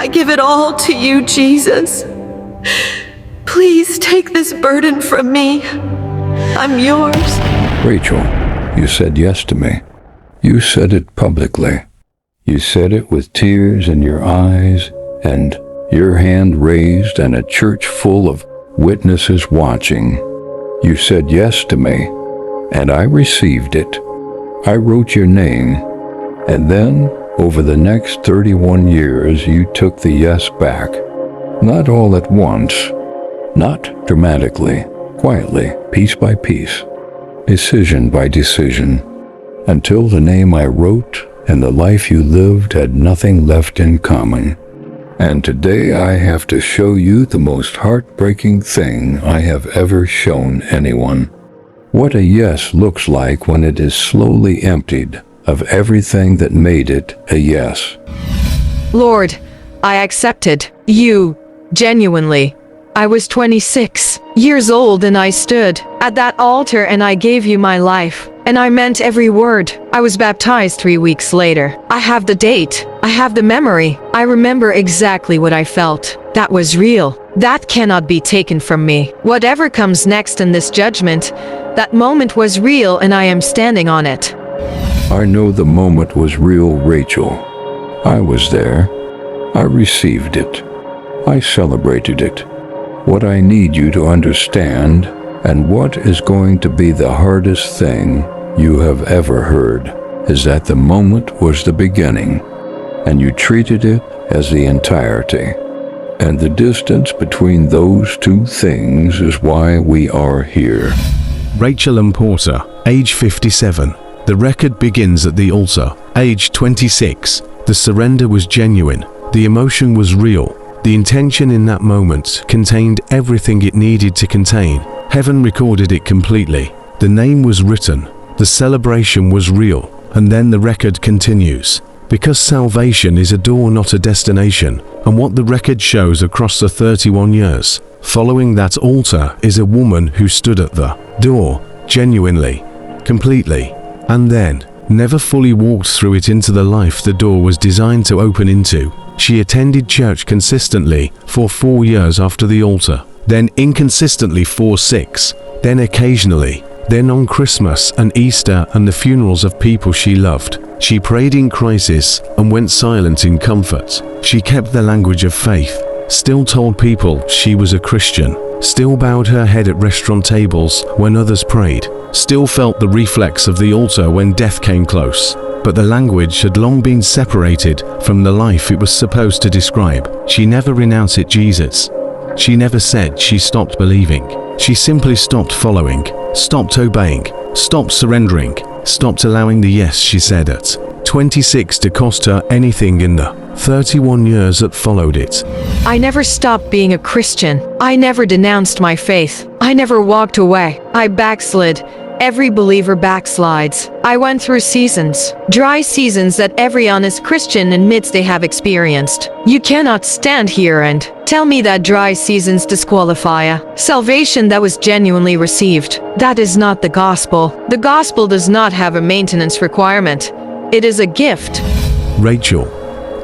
give it all to you, Jesus. Please take this burden from me. I'm yours. Rachel, you said yes to me. You said it publicly. You said it with tears in your eyes and your hand raised and a church full of witnesses watching. You said yes to me, and I received it. I wrote your name, and then, over the next 31 years, you took the yes back. Not all at once, not dramatically, quietly, piece by piece, decision by decision, until the name I wrote and the life you lived had nothing left in common. And today I have to show you the most heartbreaking thing I have ever shown anyone. What a yes looks like when it is slowly emptied of everything that made it a yes. Lord, I accepted you, genuinely. I was 26 years old and I stood at that altar and I gave you my life. And I meant every word. I was baptized 3 weeks later. I have the date. I have the memory. I remember exactly what I felt. That was real. That cannot be taken from me. Whatever comes next in this judgment, that moment was real and I am standing on it. I know the moment was real, Rachel. I was there. I received it. I celebrated it. What I need you to understand, and what is going to be the hardest thing you have ever heard, is that the moment was the beginning, and you treated it as the entirety. And the distance between those two things is why we are here. Rachel and Porter, age 57. The record begins at the altar. Age 26. The surrender was genuine. The emotion was real. The intention in that moment contained everything it needed to contain. Heaven recorded it completely. The name was written. The celebration was real. And then the record continues. Because salvation is a door, not a destination, and what the record shows across the 31 years following that altar is a woman who stood at the door, genuinely, completely, and then never fully walked through it into the life the door was designed to open into. She attended church consistently for 4 years after the altar, then inconsistently for 6, then occasionally, then on Christmas and Easter and the funerals of people she loved. She prayed in crisis and went silent in comfort. She kept the language of faith, still told people she was a Christian, still bowed her head at restaurant tables when others prayed, still felt the reflex of the altar when death came close. But the language had long been separated from the life it was supposed to describe. She never renounced Jesus. She never said she stopped believing. She simply stopped following, stopped obeying, stopped surrendering, stopped allowing the yes she said at 26 to cost her anything in the 31 years that followed it. I never stopped being a Christian. I never denounced my faith. I never walked away. I backslid. Every believer backslides. I went through seasons, dry seasons that every honest Christian admits they have experienced. You cannot stand here and tell me that dry seasons disqualify a salvation that was genuinely received. That is not the gospel. The gospel does not have a maintenance requirement. It is a gift. Rachel,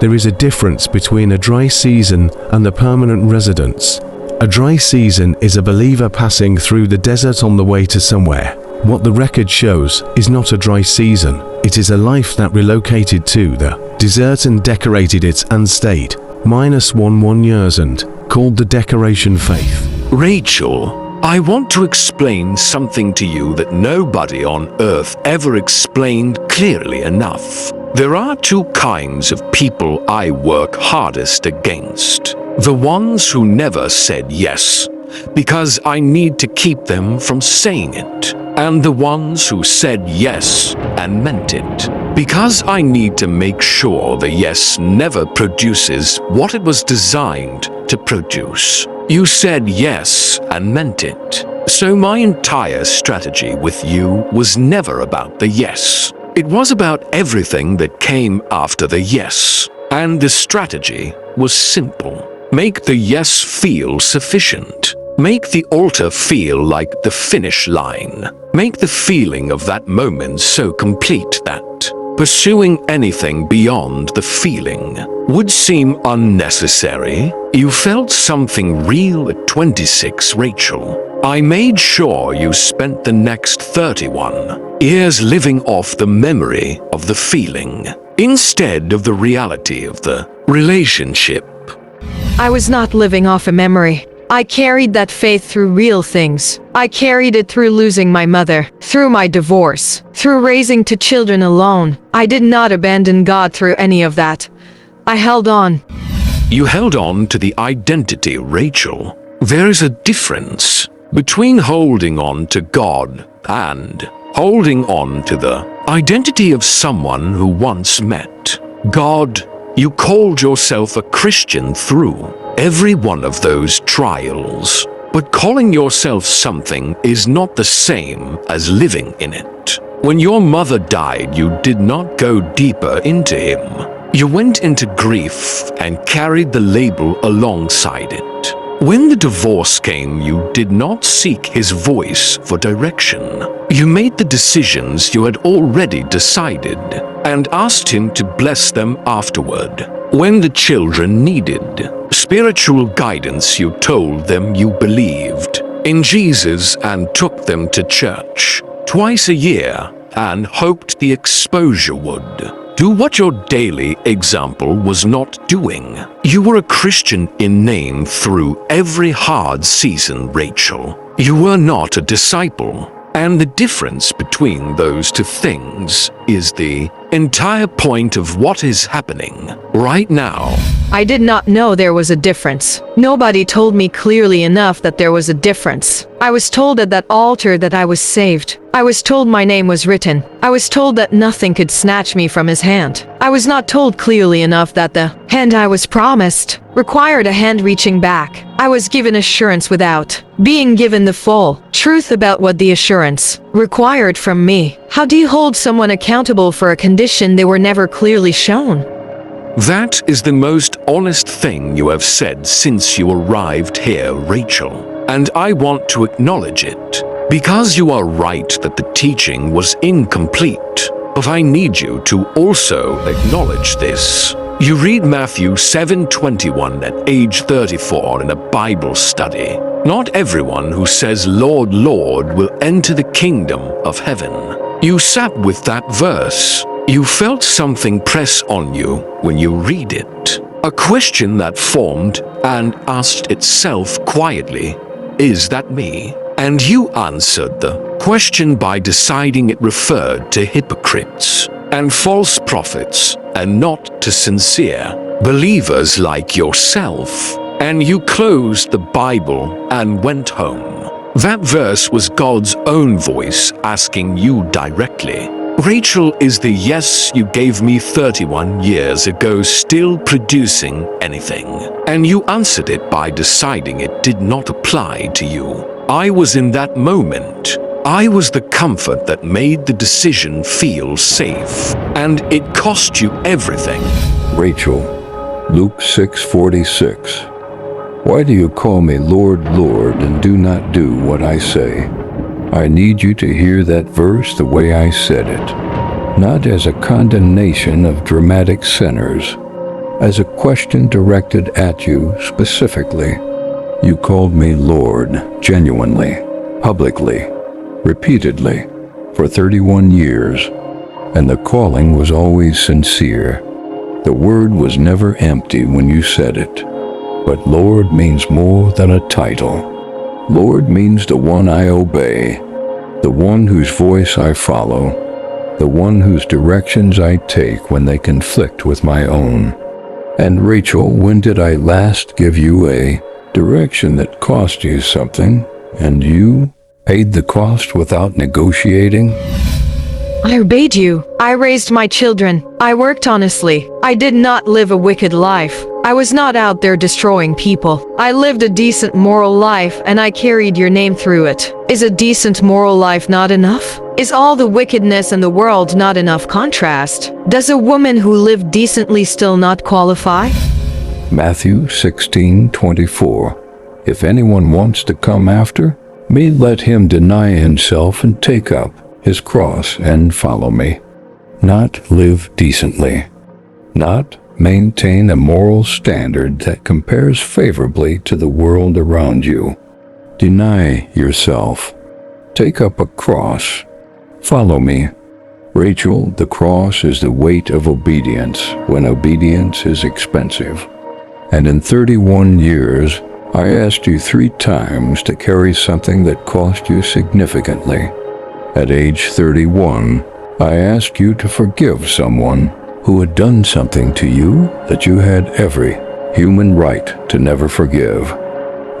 there is a difference between a dry season and the permanent residence. A dry season is a believer passing through the desert on the way to somewhere. What the record shows is not a dry season. It is a life that relocated to the desert and decorated it and stayed. -1 years and called the decoration faith. Rachel, I want to explain something to you that nobody on earth ever explained clearly enough. There are two kinds of people I work hardest against. The ones who never said yes, because I need to keep them from saying it. And the ones who said yes and meant it, because I need to make sure the yes never produces what it was designed to produce. You said yes and meant it. So my entire strategy with you was never about the yes. It was about everything that came after the yes. And the strategy was simple. Make the yes feel sufficient. Make the altar feel like the finish line. Make the feeling of that moment so complete that Pursuing anything beyond the feeling would seem unnecessary. You felt something real at 26, Rachel. I made sure you spent the next 31 years living off the memory of the feeling instead of the reality of the relationship. I was not living off a memory. I carried that faith through real things. I carried it through losing my mother, through my divorce, through raising two children alone. I did not abandon God through any of that. I held on. You held on to the identity, Rachel. There is a difference between holding on to God and holding on to the identity of someone who once met God. You called yourself a Christian through every one of those trials, but calling yourself something is not the same as living in it. When your mother died, you did not go deeper into him. You went into grief and carried the label alongside it. When the divorce came, you did not seek his voice for direction. You made the decisions you had already decided and asked him to bless them afterward. When the children needed spiritual guidance, you told them you believed in Jesus and took them to church twice a year and hoped the exposure would do what your daily example was not doing. You were a Christian in name through every hard season, Rachel. You were not a disciple. And the difference between those two things is the entire point of what is happening right now. I did not know there was a difference. Nobody told me clearly enough that there was a difference. I was told at that altar that I was saved. I was told my name was written. I was told that nothing could snatch me from his hand. I was not told clearly enough that the hand I was promised required a hand reaching back. I was given assurance without being given the full truth about what the assurance required from me. How do you hold someone accountable for a condition they were never clearly shown? That is the most honest thing you have said since you arrived here, Rachel. And I want to acknowledge it. Because you are right that the teaching was incomplete. But I need you to also acknowledge this. You read Matthew 7:21 at age 34 in a Bible study. Not everyone who says, "Lord, Lord," will enter the kingdom of heaven. You sat with that verse. You felt something press on you when you read it. A question that formed and asked itself quietly, "Is that me?" And you answered the question by deciding it referred to hypocrites and false prophets and not to sincere believers like yourself. And you closed the Bible and went home. That verse was God's own voice asking you directly. Rachel, is the yes you gave me 31 years ago still producing anything? And you answered it by deciding it did not apply to you. I was in that moment. I was the comfort that made the decision feel safe. And it cost you everything. Rachel, Luke 6:46. Why do you call me Lord, Lord, and do not do what I say? I need you to hear that verse the way I said it, not as a condemnation of dramatic sinners, as a question directed at you specifically. You called me Lord, genuinely, publicly, repeatedly, for 31 years, and the calling was always sincere. The word was never empty when you said it. But Lord means more than a title. Lord means the one I obey, the one whose voice I follow, the one whose directions I take when they conflict with my own. And Rachel, when did I last give you a direction that cost you something, and you paid the cost without negotiating? I obeyed you. I raised my children. I worked honestly. I did not live a wicked life. I was not out there destroying people. I lived a decent moral life and I carried your name through it. Is a decent moral life not enough? Is all the wickedness in the world not enough contrast? Does a woman who lived decently still not qualify? Matthew 16:24. If anyone wants to come after me, let him deny himself and take up his cross and follow me. not live decently, not maintain a moral standard that compares favorably to the world around you. Deny yourself. Take up a cross. Follow me. Rachel, the cross is the weight of obedience when obedience is expensive. And in 31 years, I asked you 3 times to carry something that cost you significantly. At age 31, I asked you to forgive someone who had done something to you that you had every human right to never forgive.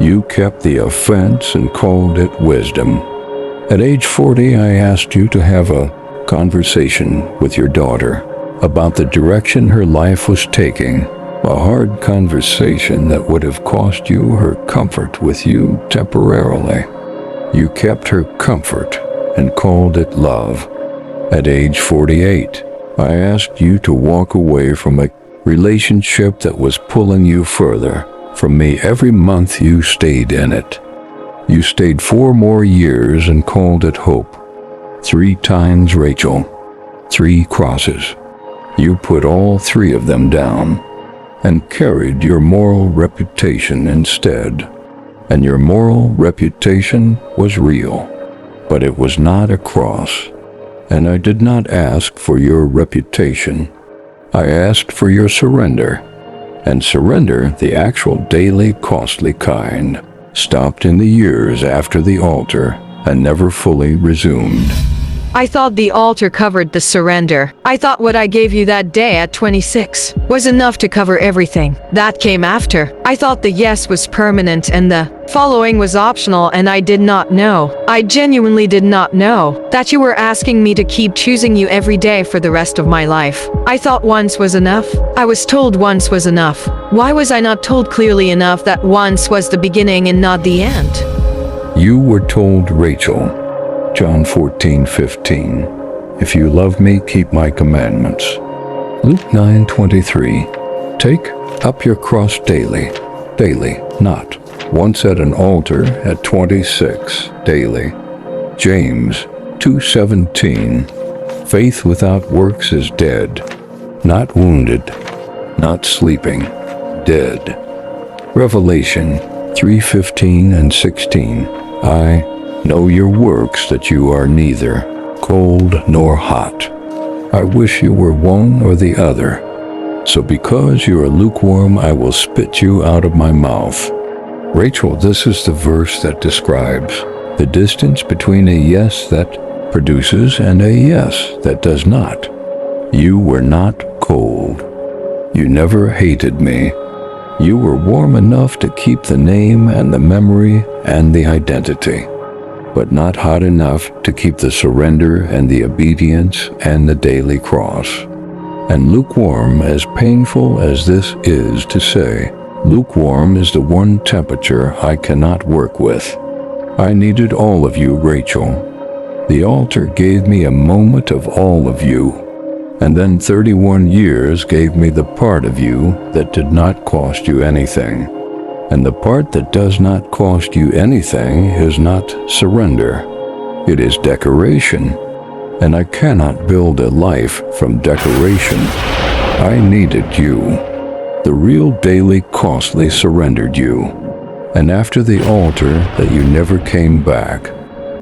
You kept the offense and called it wisdom. At age 40, I asked you to have a conversation with your daughter about the direction her life was taking, a hard conversation that would have cost you her comfort with you temporarily. You kept her comfort and called it love. At age 48, I asked you to walk away from a relationship that was pulling you further from me every month you stayed in it. You stayed 4 more years and called it hope. 3 times Rachel, 3 crosses. You put all 3 of them down and carried your moral reputation instead. And your moral reputation was real, but it was not a cross. And I did not ask for your reputation. I asked for your surrender. And surrender, the actual daily costly kind, stopped in the years after the altar and never fully resumed. I thought the altar covered the surrender. I thought what I gave you that day at 26 was enough to cover everything that came after. I thought the yes was permanent and the following was optional, and I did not know. I genuinely did not know that you were asking me to keep choosing you every day for the rest of my life. I thought once was enough. I was told once was enough. Why was I not told clearly enough that once was the beginning and not the end? You were told, Rachel, John 14:15, if you love me, keep my commandments. Luke 9:23, take up your cross daily, not once at an altar at 26, daily. James 2:17, faith without works is dead, not wounded, not sleeping, dead. Revelation 3:15 and 16, I know your works, that you are neither cold nor hot. I wish you were one or the other. So because you are lukewarm, I will spit you out of my mouth. Rachel, this is the verse that describes the distance between a yes that produces and a yes that does not. You were not cold. You never hated me. You were warm enough to keep the name and the memory and the identity, but not hot enough to keep the surrender and the obedience and the daily cross. And lukewarm, as painful as this is to say, lukewarm is the one temperature I cannot work with. I needed all of you, Rachel. The altar gave me a moment of all of you, and then 31 years gave me the part of you that did not cost you anything. And the part that does not cost you anything is not surrender. It is decoration. And I cannot build a life from decoration. I needed you. The real daily costly surrendered you. And after the altar that you never came back,